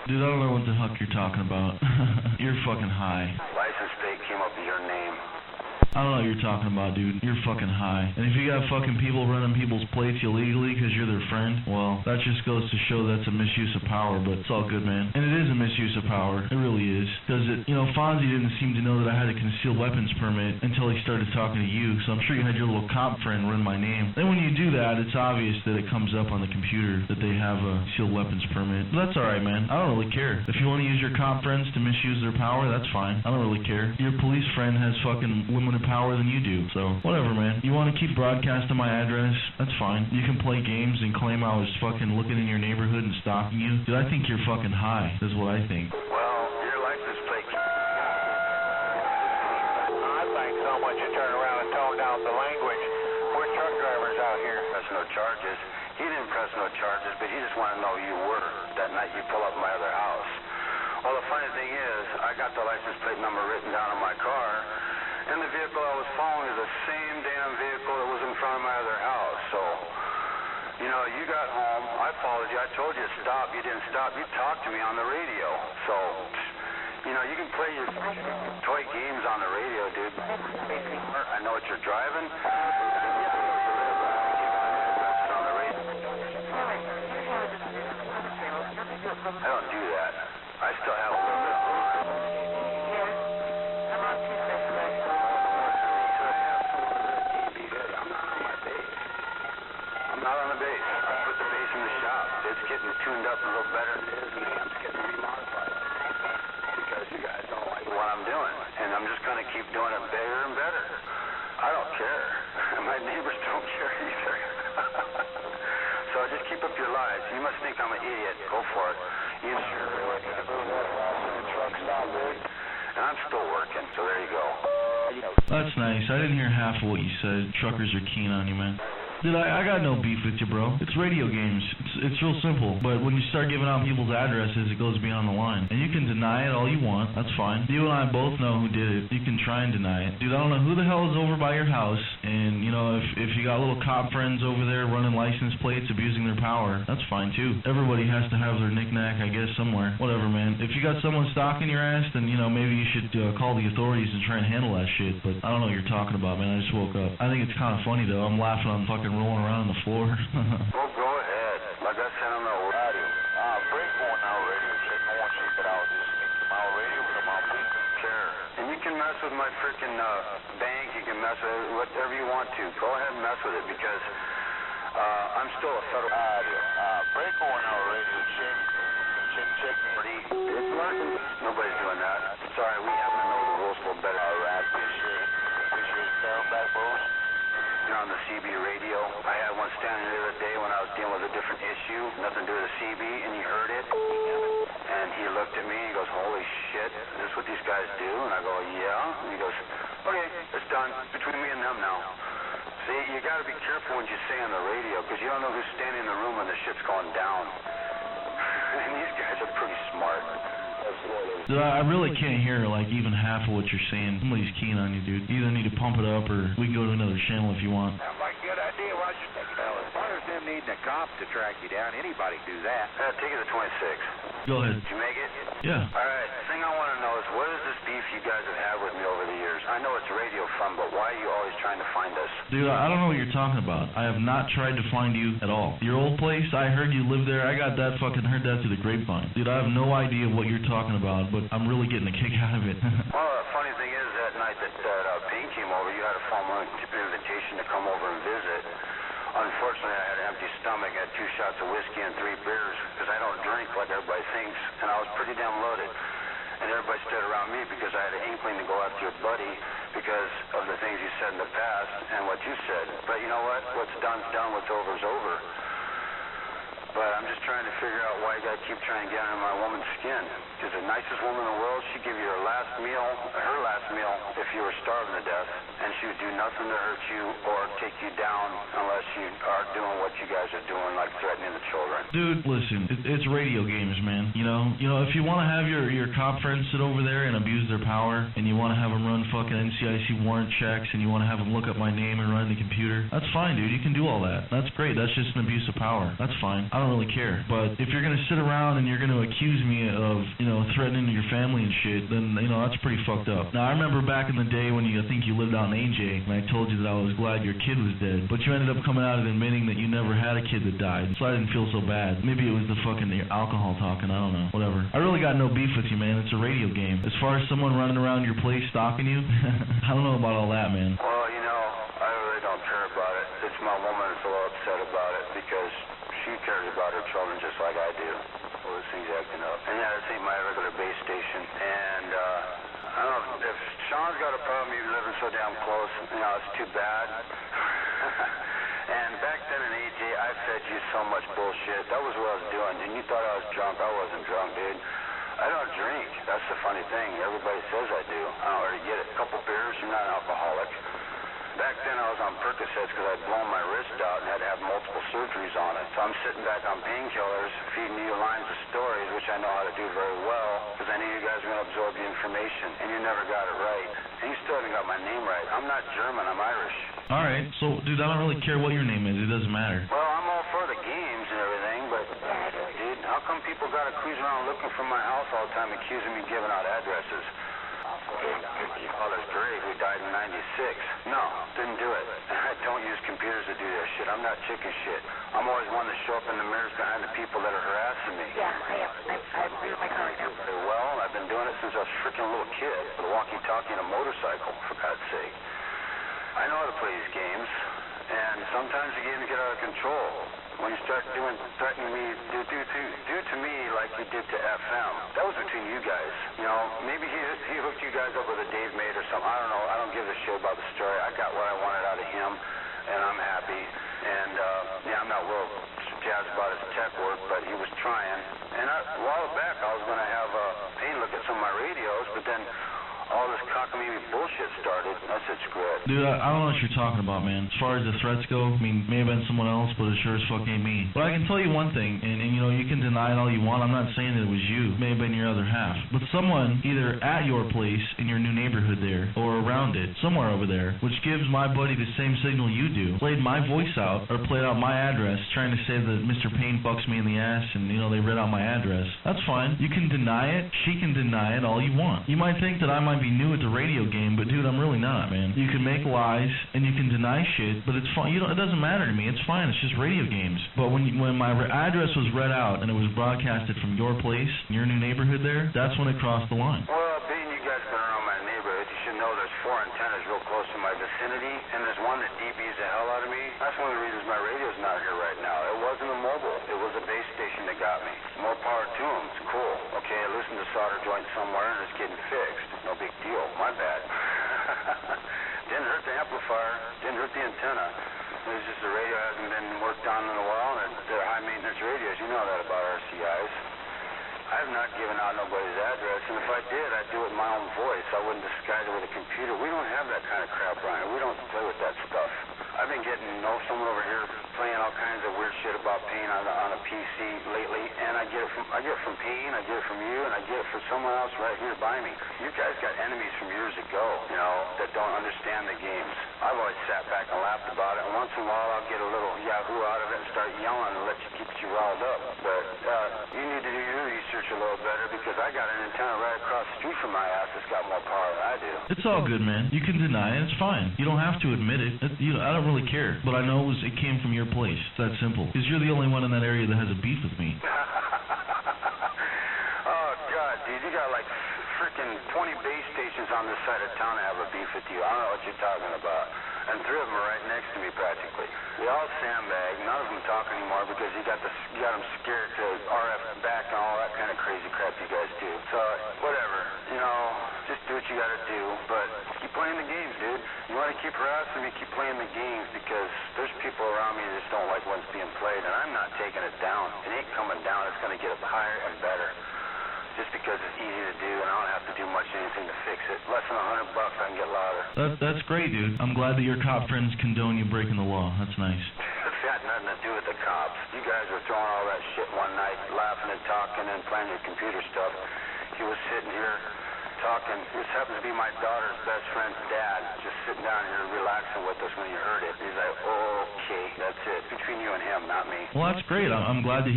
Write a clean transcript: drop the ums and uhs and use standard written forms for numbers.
Dude, I don't know what the fuck you're talking about. You're fucking high. License plate came up with your name. I don't know what you're talking about, dude. You're fucking high. And if you got fucking people running people's plates illegally because you're their friend, well, that just goes to show that's a misuse of power, but it's all good, man. And it is a misuse of power. It really is. Because, Fonzie didn't seem to know that I had a concealed weapons permit until he started talking to you, so I'm sure you had your little cop friend run my name. Then when you do that, it's obvious that it comes up on the computer that they have a concealed weapons permit. But that's alright, man. I don't really care. If you want to use your cop friends to misuse their power, that's fine. I don't really care. Your police friend has fucking limited power than you do, so whatever, man. You want to keep broadcasting my address? That's fine. You can play games and claim I was fucking looking in your neighborhood and stalking you. Dude, I think you're fucking high. That's what I think. Well, your license plate. I think someone should turn around and tone down the language. We're truck drivers out here. Press no charges. He didn't press no charges, but he just wanted to know who you were that night you pull up my other house. Well, the funny thing is, I got the license plate number written down on my car. And the vehicle I was following is the same damn vehicle that was in front of my other house. So, you got home. I followed you. I told you to stop. You didn't stop. You talked to me on the radio. So, you can play your toy games on the radio, dude. I know what you're driving. I don't do that. I still have a little bit of fun. I'm not on the base. I put the base in the shop. It's getting tuned up a little better than it is, and the amp's getting remodified. Because you guys don't like what I'm doing. And I'm just going to keep doing it better and better. I don't care. My neighbors don't care either. So just keep up your lies. You must think I'm an idiot. Go for it. You sure like a truck stop, dude? And I'm still working, so there you go. That's nice. I didn't hear half of what you said. Truckers are keen on you, man. Dude, I got no beef with you, bro. It's radio games. It's real simple. But when you start giving out people's addresses, it goes beyond the line. And you can deny it all you want. That's fine. You and I both know who did it. You can try and deny it. Dude, I don't know who the hell is over by your house. And, if you got little cop friends over there running license plates, abusing their power, that's fine, too. Everybody has to have their knick-knack, I guess, somewhere. Whatever, man. If you got someone stalking your ass, then, maybe you should call the authorities and try and handle that shit. But I don't know what you're talking about, man. I just woke up. I think it's kind of funny, though. I'm laughing on fucking rolling around on the floor. Well, go ahead. Like I said on the radio. Break one now, radio. Check no one shit that I was listening to my radio with my beat. Sure. And you can mess with my freaking bank. You can mess with it, whatever you want to. Go ahead and mess with it because I'm still a federal radio. Break one now, radio. Check. It's working. Nobody's doing that. Sorry, we happen to know the rules a little better. All right. Appreciate it. Back, bros. On the CB radio. I had one standing the other day when I was dealing with a different issue, nothing to do with the CB, and he heard it. And he looked at me and he goes, holy shit, is this what these guys do? And I go, yeah. And he goes, okay, it's done. Between me and them now. See, you got to be careful what you say on the radio because you don't know who's standing in the room when the shit's going down. And these guys are pretty smart. Dude, I really can't hear even half of what you're saying. Somebody's keen on you, dude. You either need to pump it up or we can go to another channel if you want. Sounds like a good idea. Why should take it out? As far as them needing a cop to track you down, anybody do that. Take it to 26. Go ahead. Did you make it? Yeah. All right. The thing I want to know is what is this beef you guys have had with me over the years? I know it's radio fun, but why are you always trying to find us? Dude, I don't know what you're talking about. I have not tried to find you at all. Your old place, I heard you lived there. I got that heard that through the grapevine. Dude, I have no idea what you're talking about, but I'm really getting a kick out of it. Well, the funny thing is that night that Payne came over, you had a formal invitation to come over and visit. Unfortunately, I had an empty stomach. I had 2 shots of whiskey and 3 beers because I don't drink like everybody thinks, and I was pretty damn loaded. And everybody stood around me because I had an inkling to go after your buddy because of the things you said in the past and what you said. But you know what? What's done's done, what's over's over. But I'm just trying to figure out why you got to keep trying to get under my woman's skin. Because the nicest woman in the world, she'd give you her last meal, if you were starving to death. And she would do nothing to hurt you or take you down unless you are doing what you guys are doing, like threatening the children. Dude, listen, it's radio games, man. You know, if you want to have your cop friends sit over there and abuse their power, and you want to have them run fucking NCIC warrant checks, and you want to have them look up my name and run the computer, that's fine, dude. You can do all that. That's great. That's just an abuse of power. That's fine. I don't don't really care. But if you're gonna sit around and you're gonna accuse me of, threatening your family and shit, then that's pretty fucked up. Now I remember back in the day when I think you lived out in AJ, and I told you that I was glad your kid was dead, but you ended up coming out and admitting that you never had a kid that died, so I didn't feel so bad. Maybe it was the fucking alcohol talking, I don't know, whatever. I really got no beef with you, man. It's a radio game. As far as someone running around your place stalking you, I don't know about all that, man. Well, I really don't care about it. It's my woman that's a little upset about it because she cares about her children just like I do. Well, this thing's acting up. And yeah, this ain't my regular base station. And I don't know if Sean's got a problem, you living so damn close. It's too bad. And back then in AJ, I fed you so much bullshit. That was what I was doing. And you thought I was drunk. I wasn't drunk, dude. I don't drink. That's the funny thing. Everybody says I do. I don't really get it. A couple beers, you're not an alcoholic. Back then I was on Percocets because I'd blown my wrist out and had to have multiple surgeries on it. So I'm sitting back on painkillers, feeding you lines of stories, which I know how to do very well, because I knew you guys were going to absorb the information, and you never got it right. And you still haven't got my name right. I'm not German, I'm Irish. Alright, so, dude, I don't really care what your name is. It doesn't matter. Well, I'm all for the games and everything, but, dude, how come people got to cruise around looking for my house all the time, accusing me of giving out addresses? Your father's grave, who died in 96. No, didn't do it. I don't use computers to do that shit. I'm not chicken shit. I'm always one to show up in the mirrors behind the people that are harassing me. Yeah, I am. I'm in my car right now. Well, I've been doing it since I was a freaking little kid with a walkie-talkie and a motorcycle, for God's sake. I know how to play these games, and sometimes the games get out of control. When you start threatening me, do to me like you did to FM. That was between you guys. Maybe he hooked you guys up with a Dave mate or something. I don't know. I don't give a shit about the story. I got what I wanted out of him, and I'm happy. And, I'm not real jazzed about his tech work, but he was trying. And a while back, I was going to have Payne look at some of my radios, but then all this cockamamie bullshit started. I said, screw it. Dude, I don't know what you're talking about, man. As far as the threats go, may have been someone else, but it sure as fuck ain't me. But I can tell you one thing, and you can deny it all you want. I'm not saying that it was you. It may have been your other half. But someone, either at your place, in your new neighborhood there, or around it, somewhere over there, which gives my buddy the same signal you do, played my voice out, or played out my address, trying to say that Mr. Payne fucks me in the ass, and, they read out my address. That's fine. You can deny it. She can deny it all you want. You might think that I might be new at the radio game, but dude, I'm really not, man. You can make lies and you can deny shit, but it's fine. It doesn't matter to me. It's fine. It's just radio games. But when my address was read out and it was broadcasted from your place, your new neighborhood there, that's when it crossed the line. Well, being you guys been around my neighborhood, you should know there's 4 antennas real close to my vicinity, and there's one that DBs the hell out of me. That's one of the reasons my radio's not here right now. It wasn't a mobile. It was a base station that got me. More power to them. It's cool. Okay, I listened to solder joint somewhere and it's getting fixed. No big deal. My bad. Didn't hurt the amplifier. Didn't hurt the antenna. It's just the radio hasn't been worked on in a while, and they're high maintenance radios. You know that about RCIs. I have not given out nobody's address, and if I did, I'd do it in my own voice. I wouldn't disguise it with a computer. We don't have that kind of crap, Brian. We don't play with that stuff. I've been getting someone over here playing all kinds of weird shit about Payne on a PC lately, and I get it from Payne, I get it from you, and I get it from someone else right here by me. You guys got enemies from years ago, that don't understand the games. I've always sat back and laughed about it, and once in a while I'll get a little yahoo out of it and start yelling and keep you riled up. But you need to do your research a little better, because I got an antenna right across the street from my house that's got more power than I do. It's all good, man. You can deny it. It's fine. You don't have to admit it. I don't really care. But I know it came from your place. It's that simple. Because you're the only one in that area that has a beef with me. Oh, God, dude. You got like freaking 20 base stations on this side of town that have a beef with you. I don't know what you're talking about. And 3 of them are right next to me, practically. They all sandbag. None of them talk anymore because you got them scared to RF back and all that kind of crazy crap you guys do. So, whatever. Just do what you got to do. But keep playing the games, dude. You want to keep harassing me, keep playing the games, because there's people around me that just don't like what's being played, and I'm not taking it down. It ain't coming down. It's going to get up higher and better. Just because it's easy to do, and I don't have to do much anything to fix it. Less than $100, I can get louder. That's great, dude. I'm glad that your cop friends condone you breaking the law. That's nice. It's got nothing to do with the cops. You guys were throwing all that shit one night, laughing and talking and playing your computer stuff. He was sitting here talking. This happens to be my daughter's best friend's dad, just sitting down here relaxing with us when you heard it. He's like, okay, that's it. Between you and him, not me. Well, that's great. I'm glad that he